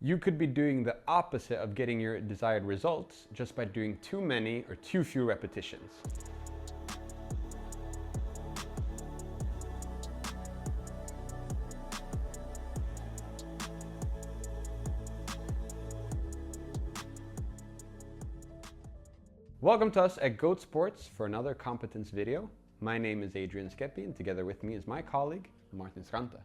You could be doing the opposite of getting your desired results just by doing too many or too few repetitions. Welcome to us at Goat Sports for another competence video. My name is Adrian Skepi, and together with me is my colleague, Martin Strante.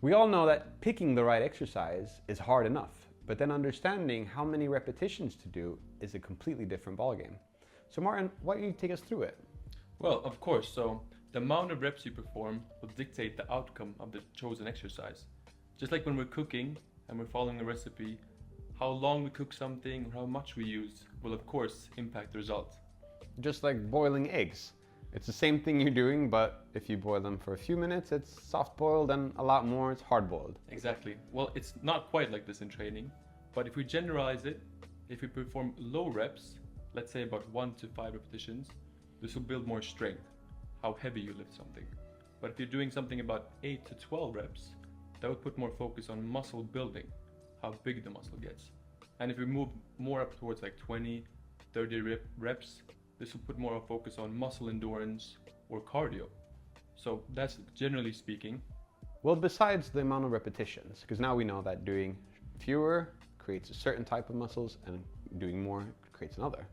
We all know that picking the right exercise is hard enough, but then understanding how many repetitions to do is a completely different ballgame. So Martin, why don't you take us through it? Well, of course. So the amount of reps you perform will dictate the outcome of the chosen exercise. Just like when we're cooking and we're following a recipe, how long we cook something or how much we use will of course impact the result. Just like boiling eggs. It's the same thing you're doing, but if you boil them for a few minutes, it's soft boiled, and a lot more, it's hard boiled. Exactly. Well, it's not quite like this in training, but if we generalize it, if we perform low reps, let's say about 1 to 5 repetitions, this will build more strength, how heavy you lift something. But if you're doing something about 8 to 12 reps, that would put more focus on muscle building, how big the muscle gets. And if we move more up towards like 20, 30 reps, this will put more focus on muscle endurance or cardio. So that's generally speaking. Well, besides the amount of repetitions, because now we know that doing fewer creates a certain type of muscles and doing more creates another.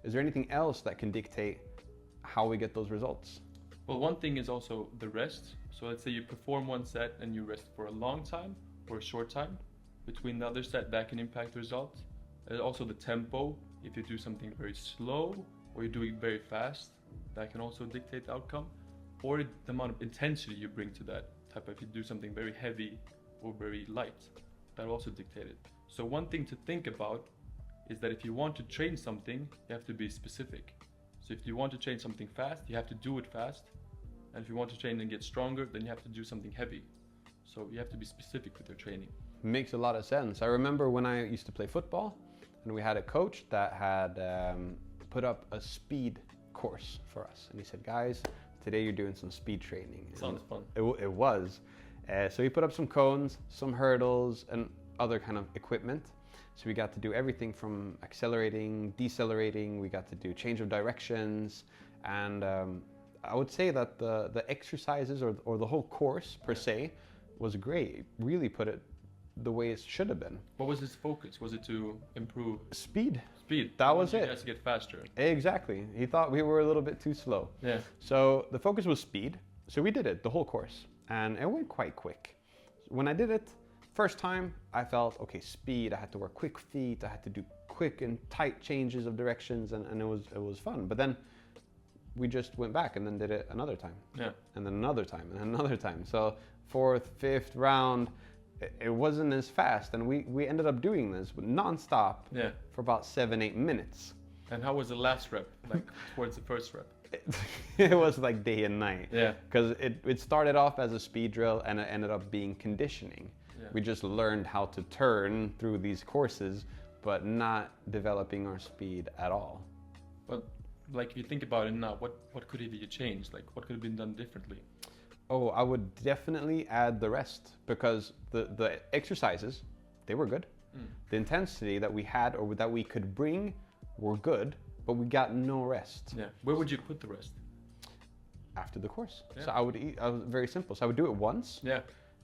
Is there anything else that can dictate how we get those results? Well, one thing is also the rest. So let's say you perform one set and you rest for a long time or a short time. Between the other set, that can impact the results. And also the tempo. If you do something very slow or you're doing very fast, that can also dictate the outcome. Or the amount of intensity you bring to that type of, if you do something very heavy or very light, that will also dictate it. So one thing to think about is that if you want to train something, you have to be specific. So if you want to train something fast, you have to do it fast. And if you want to train and get stronger, then you have to do something heavy. So you have to be specific with your training. Makes a lot of sense. I remember when I used to play football and we had a coach that had put up a speed course for us. And he said, guys, today you're doing some speed training. Sounds fun. It was. So he put up some cones, some hurdles, and other kind of equipment. So we got to do everything from accelerating, decelerating, we got to do change of directions. And I would say that the exercises or the whole course per se was great. It really put it the way it should have been. What was his focus? Was it to improve speed? Speed. That was it. You guys to get faster. Exactly. He thought we were a little bit too slow. Yeah. So the focus was speed. So we did it the whole course, and it went quite quick. When I did it first time, I felt okay. Speed. I had to work quick feet. I had to do quick and tight changes of directions, and it was fun. But then we just went back and then did it another time. Yeah. And then another time and another time. So fourth, fifth round, it wasn't as fast, and we ended up doing this non-stop for about 7-8 minutes. And how was the last rep, like towards the first rep? It was like day and night. Yeah. Because it started off as a speed drill and it ended up being conditioning. Yeah. We just learned how to turn through these courses, but not developing our speed at all. But like if you think about it now, what could have you changed? Like what could have been done differently? Oh, I would definitely add the rest, because the exercises, they were good. The intensity that we had or that we could bring were good, but we got no rest. Yeah. Where would you put the rest? After the course. Yeah. So I was very simple. So I would do it once. Yeah.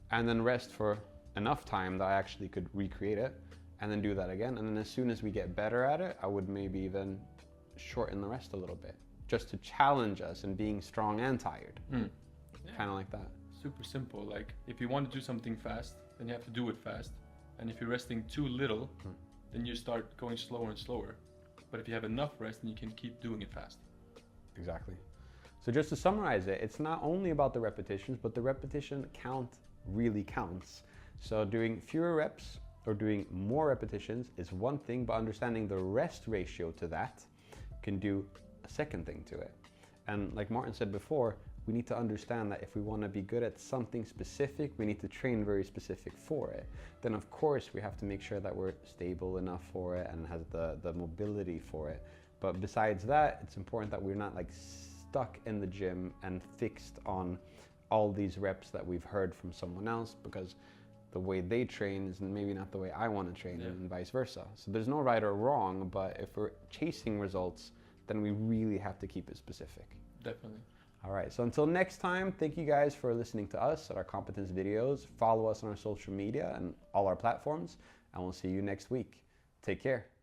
And then rest for enough time that I actually could recreate it, and then do that again. And then as soon as we get better at it, I would maybe even shorten the rest a little bit, just to challenge us in being strong and tired. Yeah. Kind of like that. Super simple. Like if you want to do something fast, then you have to do it fast. And if you're resting too little, then you start going slower and slower. But if you have enough rest, then you can keep doing it fast. Exactly. So just to summarize it, it's not only about the repetitions, but the repetition count really counts. So doing fewer reps or doing more repetitions is one thing, but understanding the rest ratio to that can do a second thing to it. And like Martin said before, we need to understand that if we want to be good at something specific, we need to train very specific for it. Then of course we have to make sure that we're stable enough for it and has the mobility for it. But besides that, it's important that we're not like stuck in the gym and fixed on all these reps that we've heard from someone else, because the way they train is maybe not the way I want to train, Yeah. and vice versa. So there's no right or wrong, but if we're chasing results, then we really have to keep it specific. Definitely. All right, so until next time, thank you guys for listening to us at our competence videos. Follow us on our social media and all our platforms, and we'll see you next week. Take care.